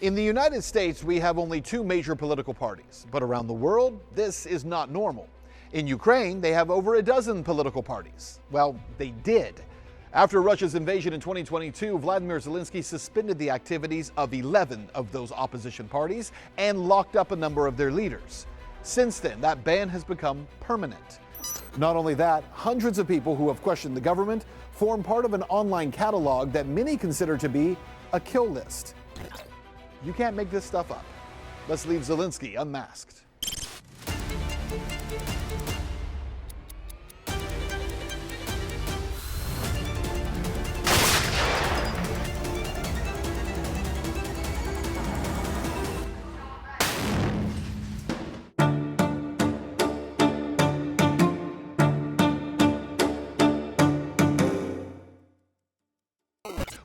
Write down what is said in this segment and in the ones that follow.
In the United States, we have only two major political parties, but around the world, this is not normal. In Ukraine, they have over a dozen political parties. Well, they did. After Russia's invasion in 2022, Vladimir Zelensky suspended the activities of 11 of those opposition parties and locked up a number of their leaders. Since then, that ban has become permanent. Not only that, hundreds of people who have questioned the government form part of an online catalog that many consider to be a kill list. You can't make this stuff up. Let's leave Zelensky unmasked.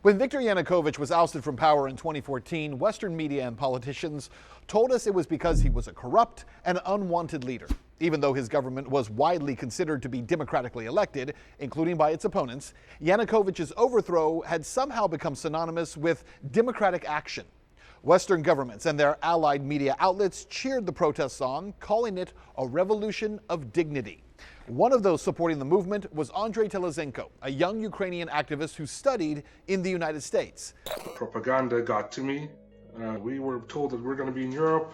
When Viktor Yanukovych was ousted from power in 2014, Western media and politicians told us it was because he was a corrupt and unwanted leader. Even though his government was widely considered to be democratically elected, including by its opponents, Yanukovych's overthrow had somehow become synonymous with democratic action. Western governments and their allied media outlets cheered the protests on, calling it a revolution of dignity. One of those supporting the movement was Andreii Telizhenko, a young Ukrainian activist who studied in the United States. Propaganda got to me. We were told that we're going to be in Europe,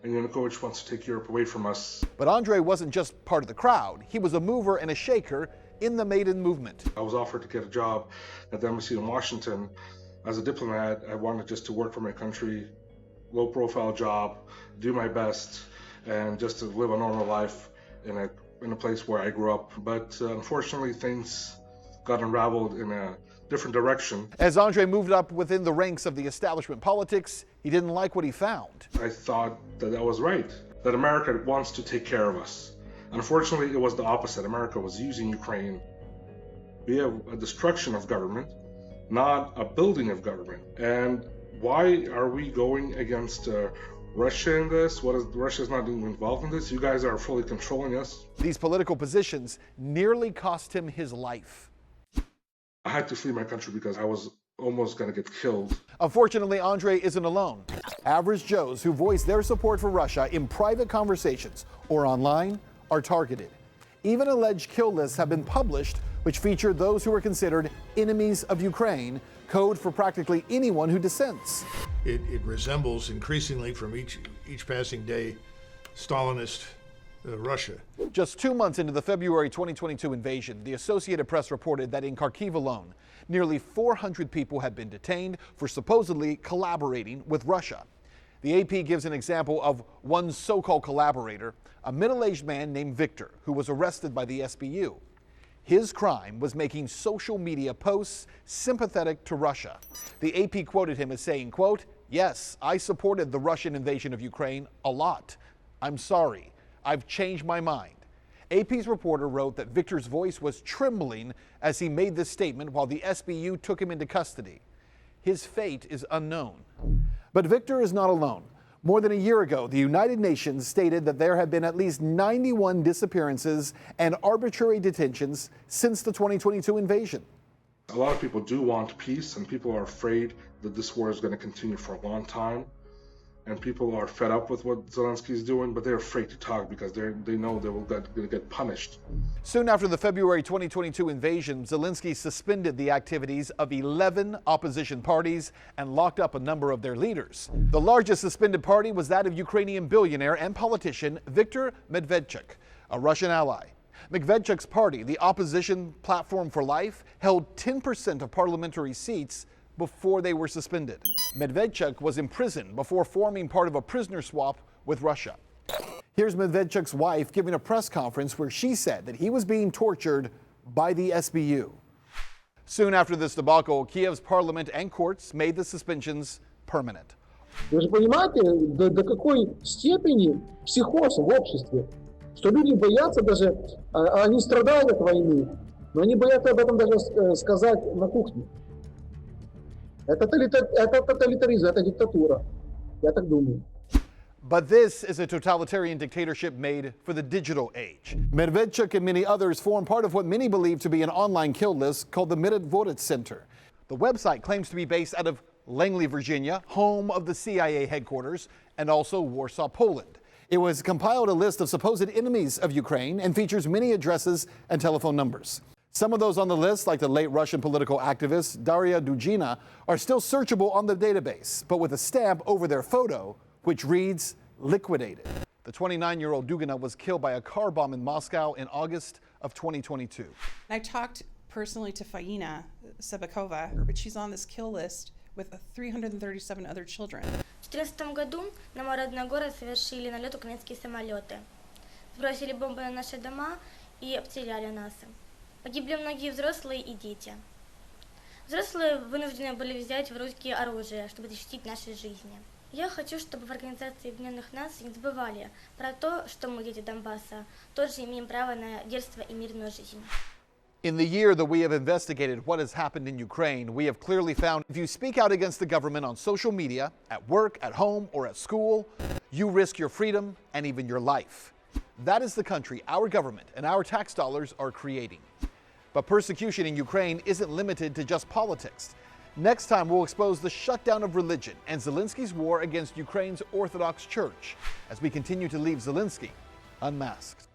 and Yanukovych wants to take Europe away from us. But Andreii wasn't just part of the crowd. He was a mover and a shaker in the Maidan movement. I was offered to get a job at the embassy in Washington. As a diplomat, I wanted just to work for my country, low-profile job, do my best, and just to live a normal life in a place where I grew up. But unfortunately, things got unraveled in a different direction. As Andreii moved up within the ranks of the establishment politics, he didn't like what he found. I thought that I was right, that America wants to take care of us. Unfortunately, it was the opposite. America was using Ukraine via a destruction of government, not a building of government. And why are we going against Russia in this? Russia's not even involved in this? You guys are fully controlling us. These political positions nearly cost him his life. I had to flee my country because I was almost going to get killed. Unfortunately, Andreii isn't alone. Average Joes who voice their support for Russia in private conversations or online are targeted. Even alleged kill lists have been published which feature those who are considered enemies of Ukraine, code for practically anyone who dissents. It resembles increasingly from each passing day Stalinist Russia. Just 2 months into the February 2022 invasion, the Associated Press reported that in Kharkiv alone, nearly 400 people had been detained for supposedly collaborating with Russia. The AP gives an example of one so-called collaborator, a middle-aged man named Viktor, who was arrested by the SBU. His crime was making social media posts sympathetic to Russia. The AP quoted him as saying, quote, "Yes, I supported the Russian invasion of Ukraine a lot. I'm sorry. I've changed my mind." AP's reporter wrote that Viktor's voice was trembling as he made this statement while the SBU took him into custody. His fate is unknown. But Viktor is not alone. More than a year ago, the United Nations stated that there have been at least 91 disappearances and arbitrary detentions since the 2022 invasion. A lot of people do want peace, and people are afraid that this war is going to continue for a long time. And people are fed up with what Zelensky is doing, but they're afraid to talk because they know they will get punished. Soon after the February 2022 invasion, Zelensky suspended the activities of 11 opposition parties and locked up a number of their leaders. The largest suspended party was that of Ukrainian billionaire and politician Viktor Medvedchuk, a Russian ally. Medvedchuk's party, the Opposition Platform for Life, held 10% of parliamentary seats before they were suspended. Medvedchuk was imprisoned before forming part of a prisoner swap with Russia. Here's Medvedchuk's wife giving a press conference where she said that he was being tortured by the SBU. Soon after this debacle, Kiev's parliament and courts made the suspensions permanent. Вы же понимаете, до какой степени психоз в обществе, что люди боятся даже, они страдают от войны, но они боятся об этом даже сказать на кухне. Это тоталитаризм, это диктатура. Я так думаю. But this is a totalitarian dictatorship made for the digital age. Medvedchuk and many others form part of what many believe to be an online kill list called the Myrotvorets Center. The website claims to be based out of Langley, Virginia, home of the CIA headquarters, and also Warsaw, Poland. It was compiled a list of supposed enemies of Ukraine and features many addresses and telephone numbers. Some of those on the list, like the late Russian political activist Daria Dugina, are still searchable on the database, but with a stamp over their photo, which reads liquidated. The 29-year-old Dugina was killed by a car bomb in Moscow in August of 2022. I talked personally to Faina Savenkova, but she's on this kill list with 337 other children. В 2014 году на мой родной город совершили налет украинские самолеты. Сбросили бомбы на наши дома и обстреляли нас. Погибли многие взрослые и дети. Взрослые вынуждены были взять в руки оружие, чтобы защитить наши жизни. Я хочу, чтобы в Организации Объединенных Наций не забывали про то, что мы, дети Донбасса, тоже имеем право на детство и мирную жизнь. In the year that we have investigated what has happened in Ukraine, we have clearly found if you speak out against the government on social media, at work, at home, or at school, you risk your freedom and even your life. That is the country our government and our tax dollars are creating. But persecution in Ukraine isn't limited to just politics. Next time, we'll expose the shutdown of religion and Zelensky's war against Ukraine's Orthodox Church as we continue to leave Zelensky unmasked.